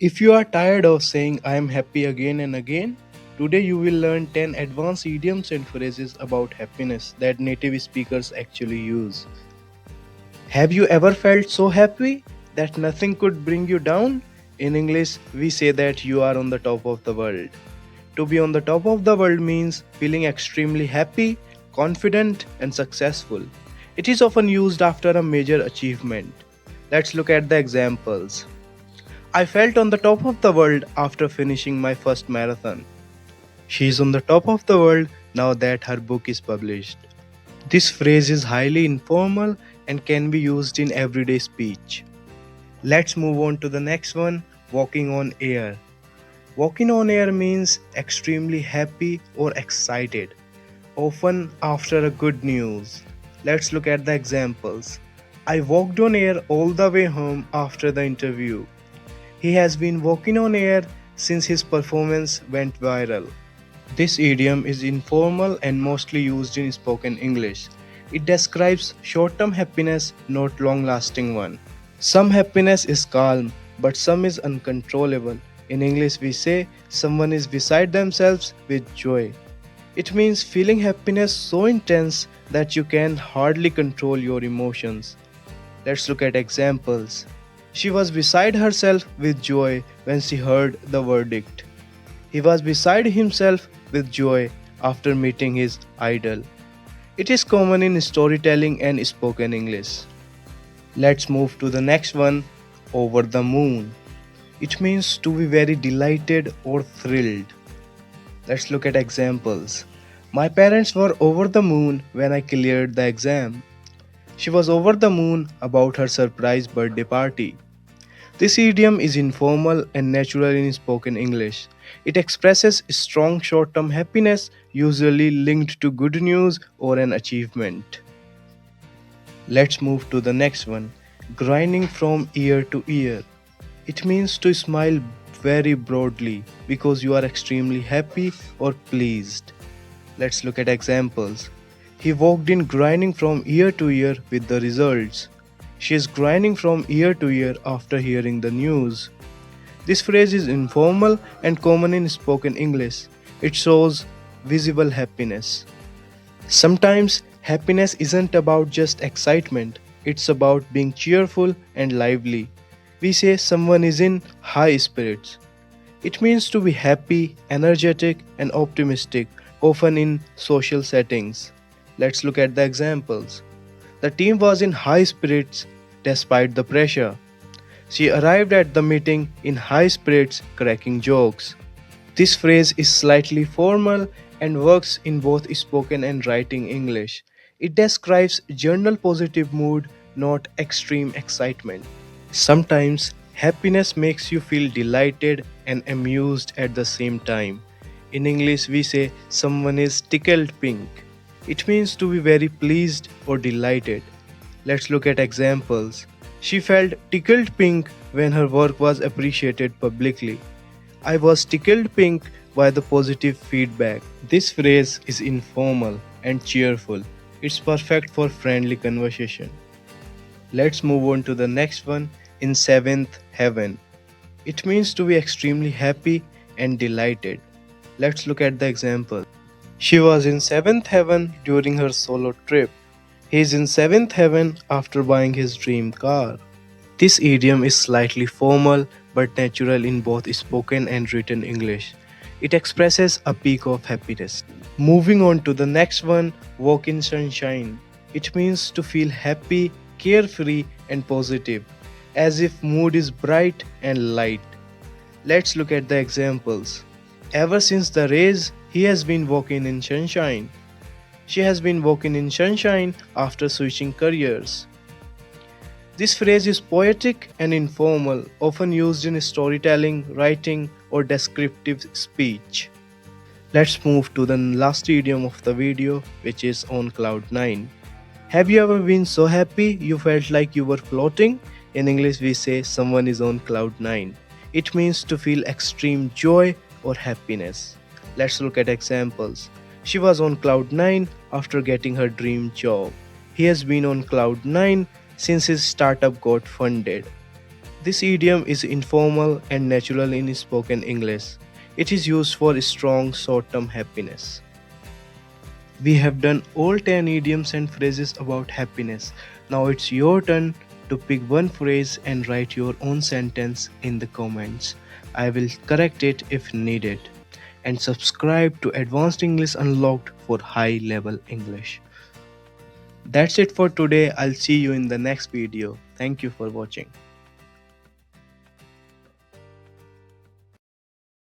If you are tired of saying I am happy again and again, today you will learn 10 advanced idioms and phrases about happiness that native speakers actually use. Have you ever felt so happy that nothing could bring you down? In English, we say that you are on the top of the world. To be on the top of the world means feeling extremely happy, confident, and successful. It is often used after a major achievement. Let's look at the examples. I felt on the top of the world after finishing my first marathon. She is on the top of the world now that her book is published. This phrase is highly informal and can be used in everyday speech. Let's move on to the next one, walking on air. Walking on air means extremely happy or excited, often after a good news. Let's look at the examples. I walked on air all the way home after the interview. He has been walking on air since his performance went viral. This idiom is informal and mostly used in spoken English. It describes short term happiness, not long lasting one. Some happiness is calm, but some is uncontrollable. In English, we say someone is beside themselves with joy. It means feeling happiness so intense that you can hardly control your emotions. Let's look at examples. She was beside herself with joy when she heard the verdict. He was beside himself with joy after meeting his idol. It is common in storytelling and spoken English. Let's move to the next one, over the moon. It means to be very delighted or thrilled. Let's look at examples. My parents were over the moon when I cleared the exam. She was over the moon about her surprise birthday party. This idiom is informal and natural in spoken English. It expresses strong short term happiness, usually linked to good news or an achievement. Let's move to the next one, grinding from ear to ear. It means to smile very broadly because you are extremely happy or pleased. Let's look at examples. He walked in grinding from ear to ear with the results. She is grinding from ear to ear after hearing the news. This phrase is informal and common in spoken English. It shows visible happiness. Sometimes happiness isn't about just excitement, it's about being cheerful and lively. We say someone is in high spirits. It means to be happy, energetic, and optimistic, often in social settings. Let's look at the examples. The team was in high spirits despite the pressure. She arrived at the meeting in high spirits, cracking jokes. This phrase is slightly formal and works in both spoken and writing English. It describes general positive mood, not extreme excitement. Sometimes happiness makes you feel delighted and amused at the same time. In English, we say someone is tickled pink. It means to be very pleased or delighted. Let's look at examples. She felt tickled pink when her work was appreciated publicly. I was tickled pink by the positive feedback. This phrase is informal and cheerful. It's perfect for friendly conversation. Let's move on to the next one, in seventh heaven. It means to be extremely happy and delighted. Let's look at the example. She was in seventh heaven during her solo trip. He is in seventh heaven after buying his dream car. This idiom is slightly formal but natural in both spoken and written English. It expresses a peak of happiness. Moving on to the next one, walk in sunshine. It means to feel happy, carefree, and positive, as if mood is bright and light. Let's look at the examples. Ever since the race, he has been walking in sunshine. She has been walking in sunshine after switching careers. This phrase is poetic and informal, often used in storytelling, writing, or descriptive speech. Let's move to the last idiom of the video, which is on cloud 9. Have you ever been so happy you felt like you were floating? In English, we say someone is on cloud 9. It means to feel extreme joy or happiness. Let's look at examples. She was on cloud 9 after getting her dream job. He has been on cloud 9 since his startup got funded. This idiom is informal and natural in spoken English. It is used for strong short term happiness. We have done all 10 idioms and phrases about happiness. Now it's your turn to pick one phrase and write your own sentence in the comments. I will correct it if needed. And subscribe to Advanced English Unlocked for high level English. That's it for today. I'll see you in the next video. Thank you for watching.